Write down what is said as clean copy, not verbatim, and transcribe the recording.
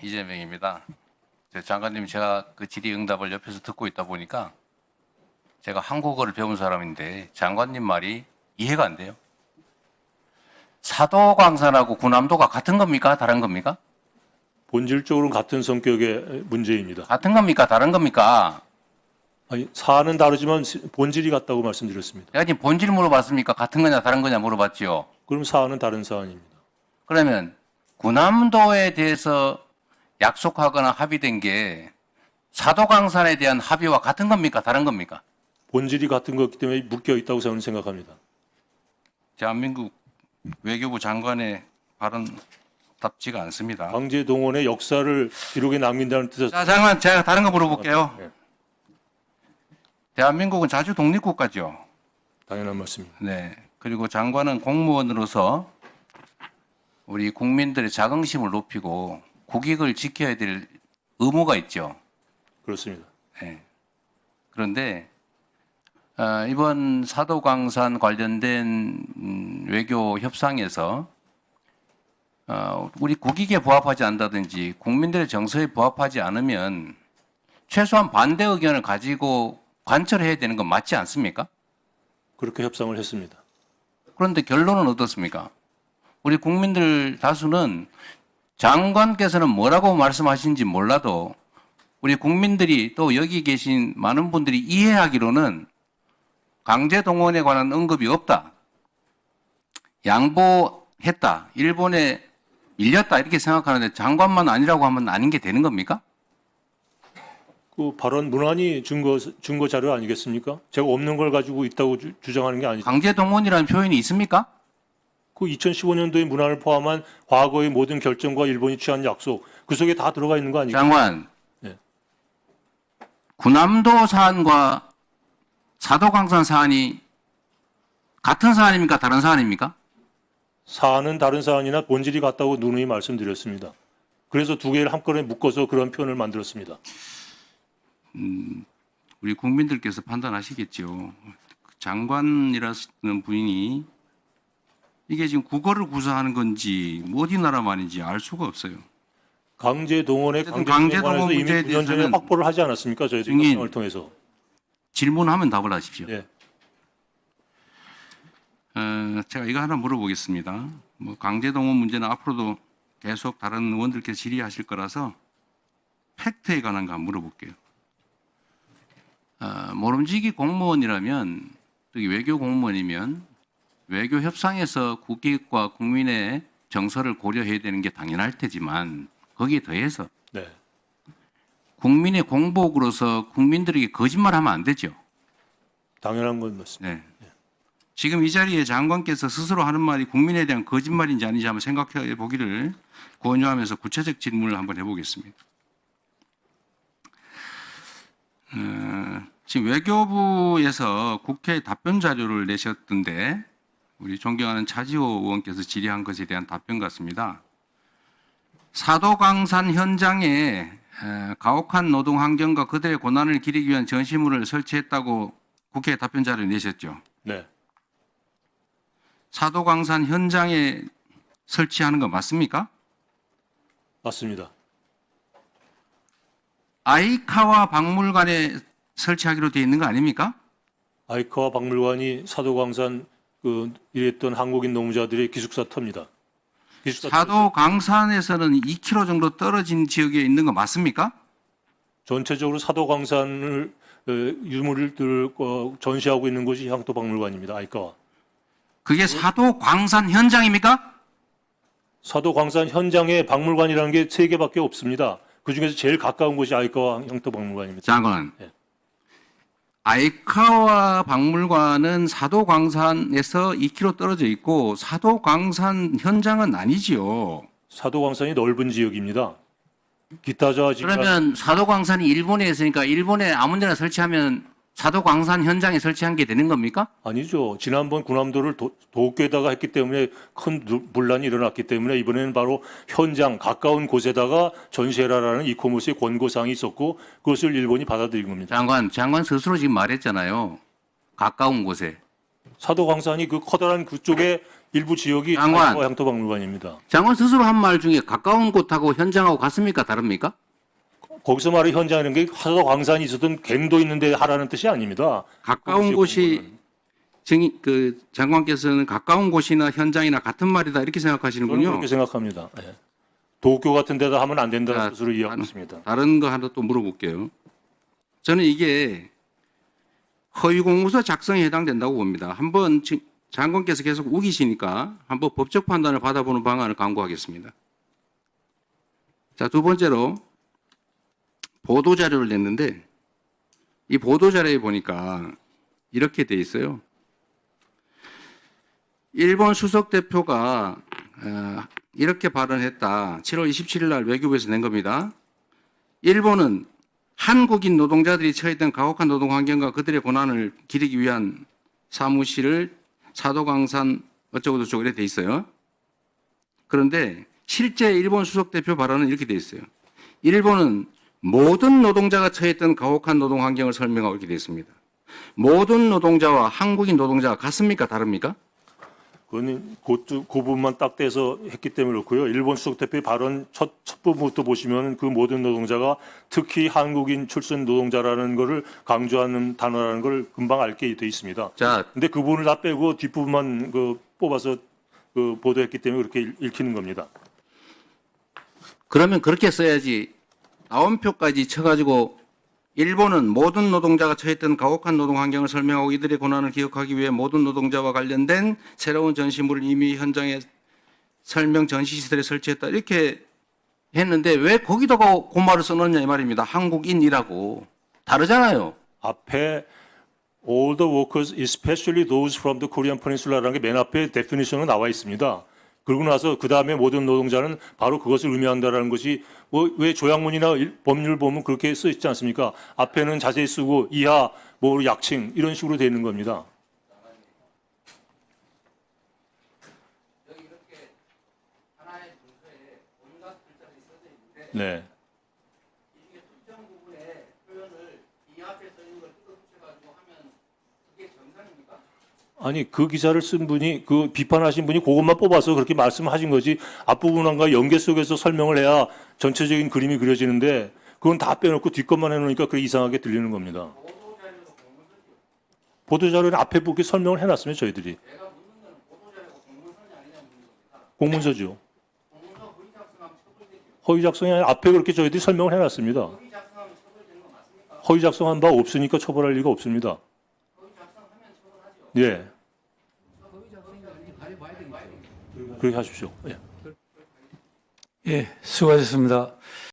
이재명입니다. 장관님, 제가 그 질의응답을 옆에서 듣고 있다 보니까 제가 한국어를 배운 사람인데 장관님 말이 이해가 안 돼요. 사도광산하고 군함도가 같은 겁니까? 다른 겁니까? 본질적으로는 같은 성격의 문제입니다. 같은 겁니까? 다른 겁니까? 아니, 사안은 다르지만 본질이 같다고 말씀드렸습니다. 제가 지금 본질 물어봤습니까? 같은 거냐 다른 거냐 물어봤지요. 그럼 사안은 다른 사안입니다. 그러면 군함도에 대해서 약속하거나 합의된 게 사도광산에 대한 합의와 같은 겁니까? 다른 겁니까? 본질이 같은 거기 때문에 묶여 있다고 저는 생각합니다. 대한민국 외교부 장관의 발언답지가 않습니다. 강제 동원의 역사를 기록에 남긴다는 뜻에서 자, 장관, 제가 다른 거 물어볼게요. 네, 대한민국은 자주 독립국가죠. 당연한 말씀입니다. 네. 그리고 장관은 공무원으로서 우리 국민들의 자긍심을 높이고 국익을 지켜야 될 의무가 있죠. 그렇습니다. 네. 그런데 이번 사도광산 관련된 외교 협상에서 우리 국익에 부합하지 않다든지 국민들의 정서에 부합하지 않으면 최소한 반대 의견을 가지고 관철해야 되는 건 맞지 않습니까? 그렇게 협상을 했습니다. 그런데 결론은 어떻습니까? 우리 국민들 다수는 장관께서는 뭐라고 말씀하신지 몰라도 우리 국민들이 또 여기 계신 많은 분들이 이해하기로는 강제동원에 관한 언급이 없다. 양보했다. 일본에 밀렸다. 이렇게 생각하는데 장관만 아니라고 하면 아닌 게 되는 겁니까? 그 발언 문안이 증거 자료 아니겠습니까? 제가 없는 걸 가지고 있다고 주장하는 게 아니죠. 강제동원이라는 표현이 있습니까? 그 2015년도의 문안을 포함한 과거의 모든 결정과 일본이 취한 약속 그 속에 다 들어가 있는 거 아니겠습니까? 장관, 네. 군함도 사안과 사도광산 사안이 같은 사안입니까? 다른 사안입니까? 사안은 다른 사안이나 본질이 같다고 누누이 말씀드렸습니다. 그래서 두 개를 한꺼번에 묶어서 그런 표현을 만들었습니다. 우리 국민들께서 판단하시겠죠. 장관이라는 분이 이게 지금 국어를 구사하는 건지 어디 나라 말인지 알 수가 없어요. 강제 동원에 어쨌든 강제 강제동원 동원에서 이미 문제에 9년 전에 대해서는 확보를 하지 않았습니까? 저희 증인. 협상을 통해서. 질문하면 답을 하십시오. 예. 제가 이거 하나 물어보겠습니다. 뭐 강제동원 문제는 앞으로도 계속 다른 의원들께서 질의하실 거라서 팩트에 관한 거 한번 물어볼게요. 모름지기 공무원이라면, 특히 외교 공무원이면 외교 협상에서 국익과 국민의 정서를 고려해야 되는 게 당연할 테지만 거기에 더해서 네. 국민의 공복으로서 국민들에게 거짓말하면 안 되죠. 당연한 건 맞습니다. 네. 지금 이 자리에 장관께서 스스로 하는 말이 국민에 대한 거짓말인지 아닌지 한번 생각해 보기를 권유하면서 구체적 질문을 한번 해보겠습니다. 지금 외교부에서 국회에 답변 자료를 내셨던데 우리 존경하는 차지호 의원께서 질의한 것에 대한 답변 같습니다. 사도광산 현장에 가혹한 노동 환경과 그들의 고난을 기리기 위한 전시물을 설치했다고 국회에 답변 자료를 내셨죠. 네. 사도광산 현장에 설치하는 거 맞습니까? 맞습니다. 아이카와 박물관에 설치하기로 되어 있는 거 아닙니까? 아이카와 박물관이 사도광산 일했던 한국인 노무자들의 기숙사 터입니다. 기숙사 사도광산에서는 2km 정도 떨어진 지역에 있는 거 맞습니까? 전체적으로 사도광산을 유물을 전시하고 있는 곳이 향토박물관입니다. 아이카와. 그게 사도광산 현장입니까? 사도광산 현장에 박물관이라는 게 3개밖에 없습니다. 그중에서 제일 가까운 곳이 아이카와 향토박물관입니다. 장관, 네. 아이카와 박물관은 사도광산에서 2km 떨어져 있고 사도광산 현장은 아니지요. 사도광산이 넓은 지역입니다. 기타자 그러면 사도광산이 일본에 있으니까 일본에 아무 데나 설치하면 사도광산 현장에 설치한 게 되는 겁니까? 아니죠. 지난번 군함도를 도쿄에다가 했기 때문에 큰 분란이 일어났기 때문에 이번에는 바로 현장 가까운 곳에다가 전시해라라는 이코모스의 권고사항이 있었고 그것을 일본이 받아들인 겁니다. 장관 스스로 지금 말했잖아요. 가까운 곳에. 사도광산이 그 커다란 그쪽에 일부 지역이 장관. 향토박물관입니다. 장관 스스로 한 말 중에 가까운 곳하고 현장하고 같습니까? 다릅니까? 거기서 말하는 현장이라는 게 하도 광산이 있었던 갱도 있는데 하라는 뜻이 아닙니다. 가까운 거기서 곳이 장관께서는 가까운 곳이나 현장이나 같은 말이다 이렇게 저는 생각하시는군요. 그렇게 생각합니다. 예. 도쿄 같은 데다 하면 안 된다는 자, 뜻으로 이해하고 있습니다. 다른 거 하나 또 물어볼게요. 저는 이게 허위 공문서 작성에 해당된다고 봅니다. 한번 장관께서 계속 우기시니까 한번 법적 판단을 받아보는 방안을 강구하겠습니다. 자, 두 번째로 보도 자료를 냈는데 이 보도 자료에 보니까 이렇게 돼 있어요. 일본 수석 대표가 이렇게 발언했다. 7월 27일 날 외교부에서 낸 겁니다. 일본은 한국인 노동자들이 처했던 가혹한 노동 환경과 그들의 고난을 기리기 위한 사무실을 사도광산 어쩌고저쩌고 이렇게 돼 있어요. 그런데 실제 일본 수석 대표 발언은 이렇게 돼 있어요. 일본은 모든 노동자가 처했던 가혹한 노동 환경을 설명하고 이렇게 돼 있습니다. 모든 노동자와 한국인 노동자가 같습니까? 다릅니까? 그건 그 부분만 딱 떼서 했기 때문에 그렇고요. 일본 수석 대표의 발언 첫 부분부터 보시면 그 모든 노동자가 특히 한국인 출신 노동자라는 것을 강조하는 단어라는 걸 금방 알게 돼 있습니다. 자, 근데 그 부분을 다 빼고 뒷부분만 뽑아서 보도했기 때문에 그렇게 읽히는 겁니다. 그러면 그렇게 써야지 나온표까지 쳐가지고 일본은 모든 노동자가 처했던 가혹한 노동 환경을 설명하고 이들의 고난을 기억하기 위해 모든 노동자와 관련된 새로운 전시물을 이미 현장에 설명 전시시설에 설치했다 이렇게 했는데 왜 거기다가 그 말을 써놓냐 이 말입니다. 한국인이라고 다르잖아요. 앞에 all the workers, especially those from the Korean Peninsula라는 게 맨 앞에 데피니션으로 나와 있습니다. 그러고 나서 그 다음에 모든 노동자는 바로 그것을 의미한다라는 것이 왜 조약문이나 법률 보면 그렇게 써 있지 않습니까? 앞에는 자세히 쓰고 이하 뭐 약칭 이런 식으로 되어 있는 겁니다. 네. 아니 그 기사를 쓴 분이 그 비판하신 분이 그것만 뽑아서 그렇게 말씀하신 거지 앞부분과 연계 속에서 설명을 해야 전체적인 그림이 그려지는데 그건 다 빼놓고 뒷것만 해놓으니까 그게 이상하게 들리는 겁니다. 보도자료는 앞에 그렇게 설명을 해놨으면 저희들이 공문서죠. 허위 작성이 아니라 앞에 그렇게 저희들이 설명을 해놨습니다. 허위 작성한 바 없으니까 처벌할 리가 없습니다. 예. 그렇게 하십시오. 예. 예, 수고하셨습니다.